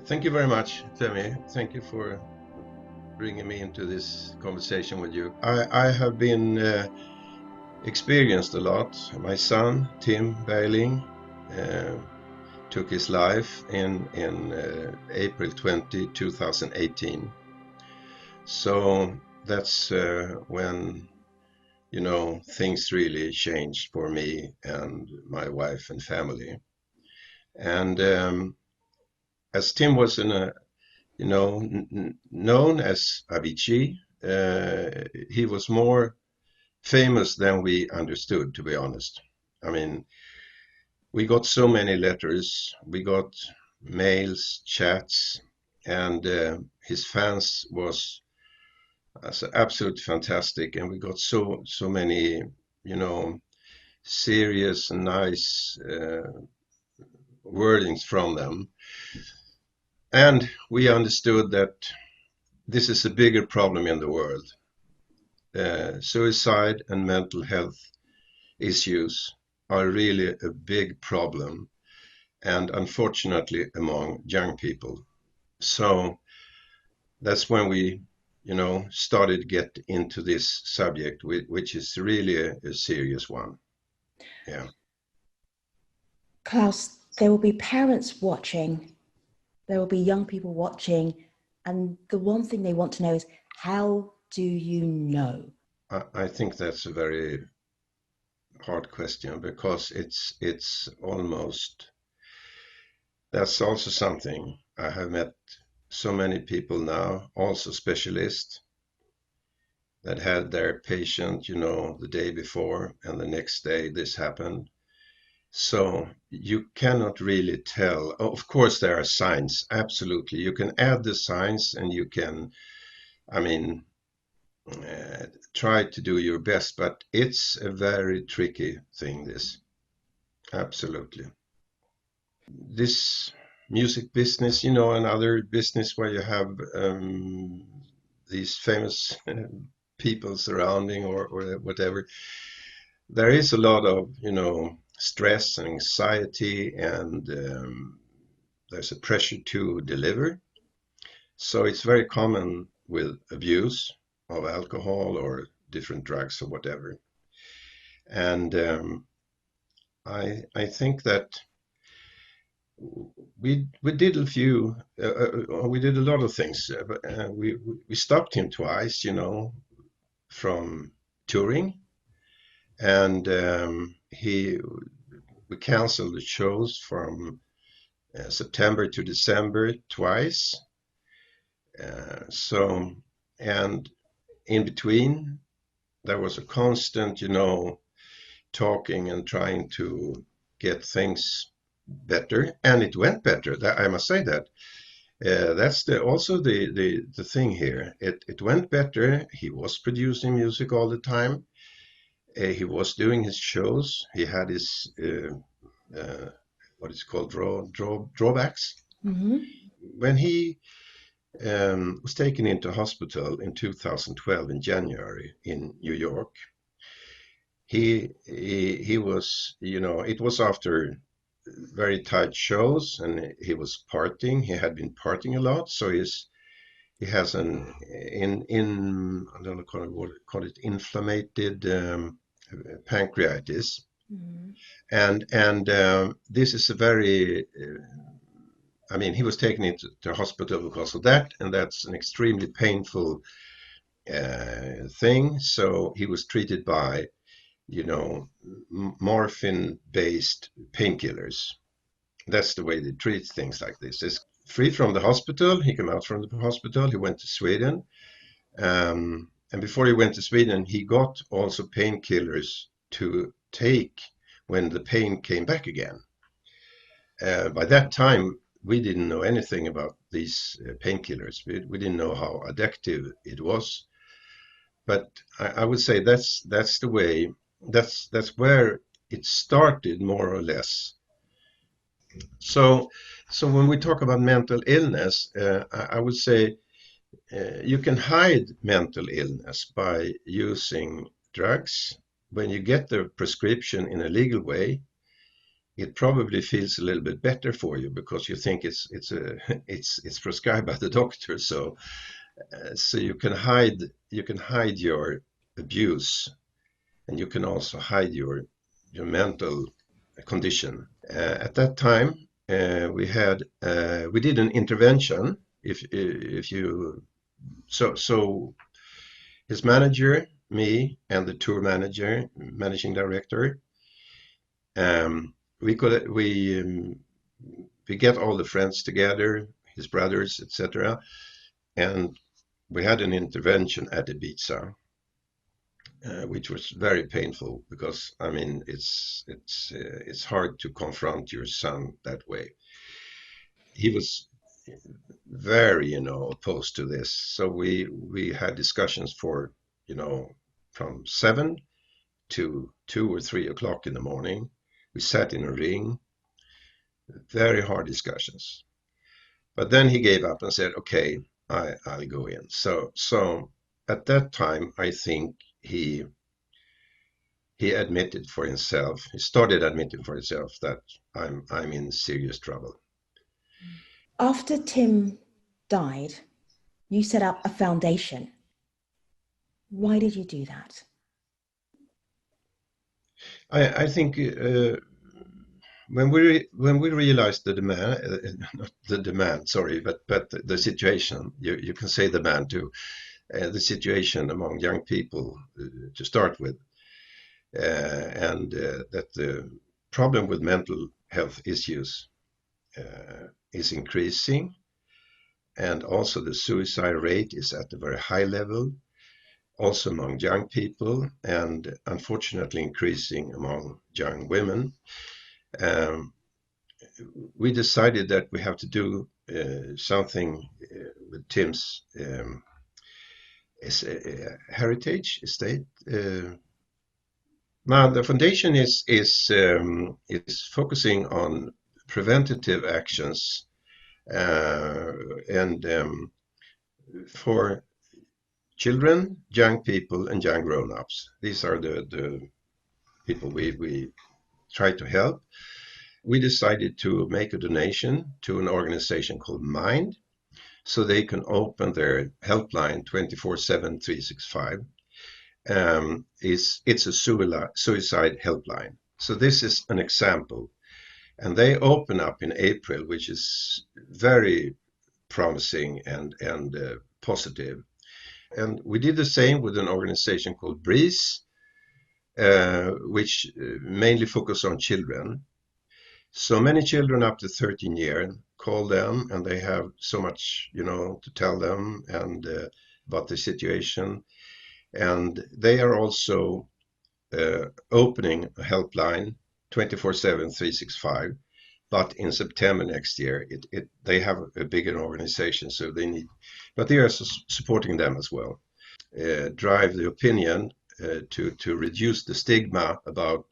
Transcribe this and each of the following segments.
Thank you very much, Temi. Thank you for bringing me into this conversation with you. I have been experienced a lot. My son, Tim Bergling, uh, took his life in April 2018. So that's when, things really changed for me and my wife and family. And as Tim was known as Avicii. He was more famous than we understood, to be honest. I mean, we got so many letters, we got mails, chats, and his fans was absolutely fantastic. And we got so many, you know, serious and nice wordings from them. And we understood that this is a bigger problem in the world. Suicide and mental health issues are really a big problem, and unfortunately among young people. So that's when we, started get into this subject, which is really a serious one. Yeah. Klas, there will be parents watching, there will be young people watching, and the one thing they want to know is, how do you know? I think that's a very hard question because it's almost that's also something. I have met so many people now, also specialists, that had their patient, the day before, and the next day this happened. So you cannot really tell. Of course, there are signs, absolutely. You can add the signs and you can, I mean, try to do your best, but it's a very tricky thing, this. Absolutely. This music business, another business where you have these famous people surrounding or whatever, there is a lot of, stress and anxiety, and there's a pressure to deliver. So it's very common with abuse of alcohol or different drugs or whatever. And I think that we did we did a lot of things. But we stopped him twice, from touring, and we canceled the shows from September to December twice. So, and in between, there was a constant, talking and trying to get things better, and it went better. That, I must say that. That's also the thing here. It went better. He was producing music all the time. He was doing his shows. He had his what is called drawbacks. Mm-hmm. When he was taken into hospital in 2012 in January in New York, he was, it was after very tight shows, and he was partying. He had been partying a lot, so he has an in I don't know what call it inflamed pancreatitis, Mm-hmm. and this is a very I mean, he was taken into the hospital because of that, and that's an extremely painful thing. So he was treated by, morphine-based painkillers. That's the way they treat things like this. It's free from the hospital. He came out from the hospital. He went to Sweden. And before he went to Sweden, he got also painkillers to take when the pain came back again. By that time, we didn't know anything about these painkillers. We didn't know how addictive it was. But I would say that's the way, that's where it started, more or less. So, when we talk about mental illness, I would say you can hide mental illness by using drugs. When you get the prescription in a legal way, it probably feels a little bit better for you because you think it's prescribed by the doctor. So you can hide your abuse, and you can also hide your mental condition. At that time, we did an intervention. If you so his manager, me, and the tour manager, managing director, we could we get all the friends together, his brothers, etc., and we had an intervention at Ibiza, which was very painful because I mean it's hard to confront your son that way. He was very opposed to this, so we had discussions for from 7 to 2 or 3 o'clock in the morning. We sat in a ring, very hard discussions. But then he gave up and said, "Okay, I'll go in." So at that time, I think he admitted for himself. He started admitting for himself that I'm in serious trouble. After Tim died, you set up a foundation. Why did you do that? I think when we realized the demand, not the demand, sorry, but the situation. You can say the demand too. The situation among young people to start with, and that the problem with mental health issues is increasing, and also the suicide rate is at a very high level, also among young people, and unfortunately increasing among young women. Um, we decided that we have to do something with Tim's heritage estate. Now the foundation is focusing on preventative actions and for children, young people, and young grown-ups. These are the people we try to help. We decided to make a donation to an organization called Mind, so they can open their helpline 24/7, 365. It's a suicide helpline. So this is an example. And they open up in April, which is very promising and positive. And we did the same with an organization called Breeze, which mainly focus on children. So many children up to 13 years call them, and they have so much, to tell them and about the situation. And they are also opening a helpline 24/7, 365. But in September next year, they have a bigger organization, so they need, but they are supporting them as well. Drive the opinion to reduce the stigma about,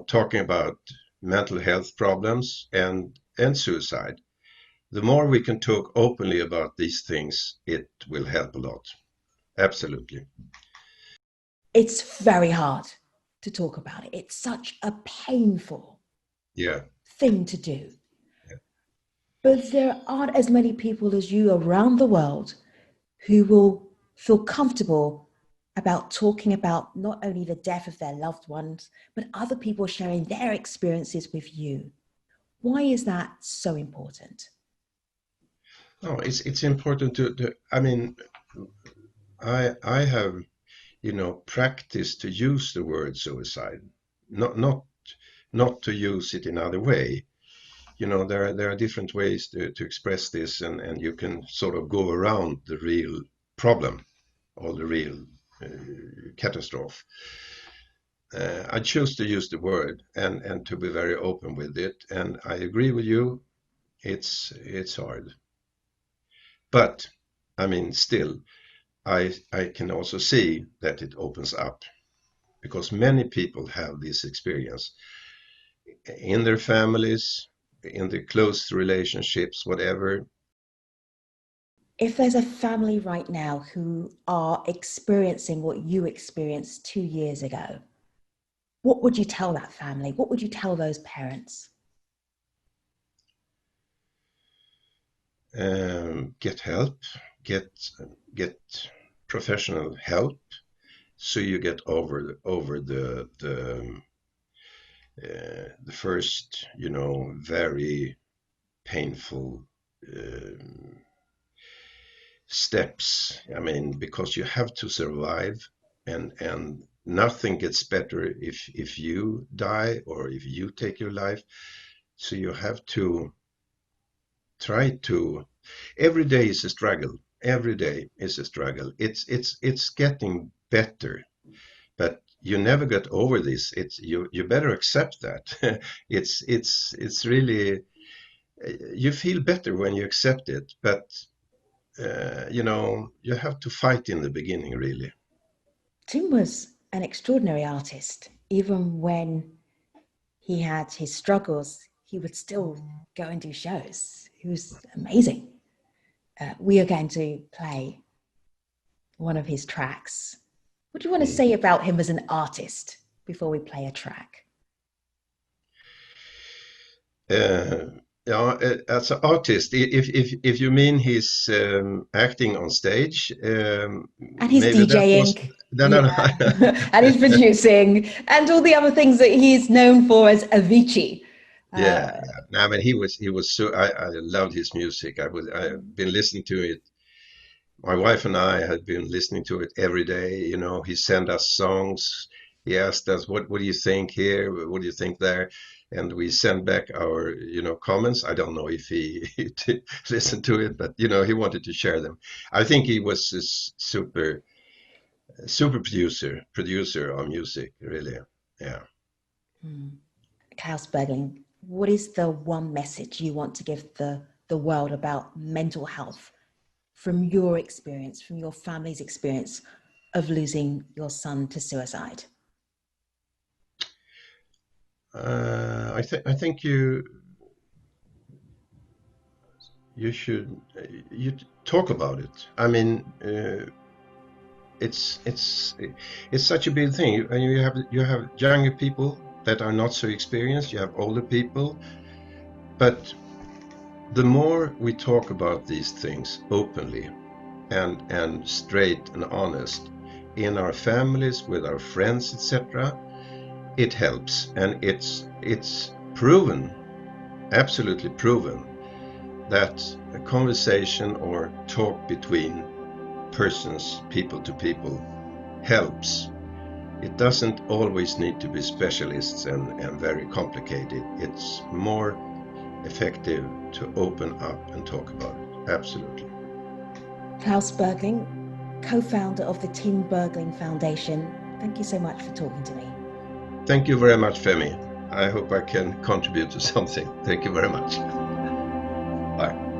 talking about mental health problems and suicide. The more we can talk openly about these things, it will help a lot. Absolutely. It's very hard to talk about it. It's such a painful Yeah. thing to do. Yeah. But there aren't as many people as you around the world who will feel comfortable about talking about not only the death of their loved ones, but other people sharing their experiences with you. Why is that so important? No, it's important to I mean, I have practiced to use the word suicide, not to use it in other way. There are different ways to express this, and you can sort of go around the real problem or the real catastrophe. I choose to use the word and to be very open with it, and I agree with you. It's hard, but I mean, still, I can also see that it opens up because many people have this experience in their families, in their close relationships, whatever. If there's a family right now who are experiencing what you experienced 2 years ago, what would you tell that family? What would you tell those parents? Get help, get professional help, so you get over the first, very painful steps. I mean, because you have to survive, and nothing gets better if you die or if you take your life. So you have to try to. Every day is a struggle. Every day is a struggle. It's getting better, but you never get over this. It's you better accept that. It's really, you feel better when you accept it, but you have to fight in the beginning, really. Tim was an extraordinary artist. Even when he had his struggles, he would still go and do shows. He was amazing. We are going to play one of his tracks. What do you want to say about him as an artist before we play a track? Yeah, as an artist, if you mean he's acting on stage, And he's maybe that was DJing, no, no, no. yeah, and he's producing, and all the other things that he's known for as Avicii. Yeah, yeah. No, I mean he was so I loved his music. I've been listening to it. My wife and I had been listening to it every day. He sent us songs. He asked us, what do you think here? What do you think there? And we sent back our, comments. I don't know if he listened to it, but, he wanted to share them. I think he was a super producer of music, really. Yeah. Klas Bergling, what is the one message you want to give the world about mental health from your experience, from your family's experience of losing your son to suicide? I think you talk about it. I mean, it's such a big thing. And you have younger people that are not so experienced. You have older people, but the more we talk about these things openly and straight and honest in our families, with our friends, etc., it helps, and it's proven, absolutely proven, that a conversation or talk between persons, people to people, helps. It doesn't always need to be specialists and very complicated. It's more effective to open up and talk about it. Absolutely. Klas Bergling, co-founder of the Tim Bergling Foundation, thank you so much for talking to me. Thank you very much, Femi. I hope I can contribute to something. Thank you very much. Bye.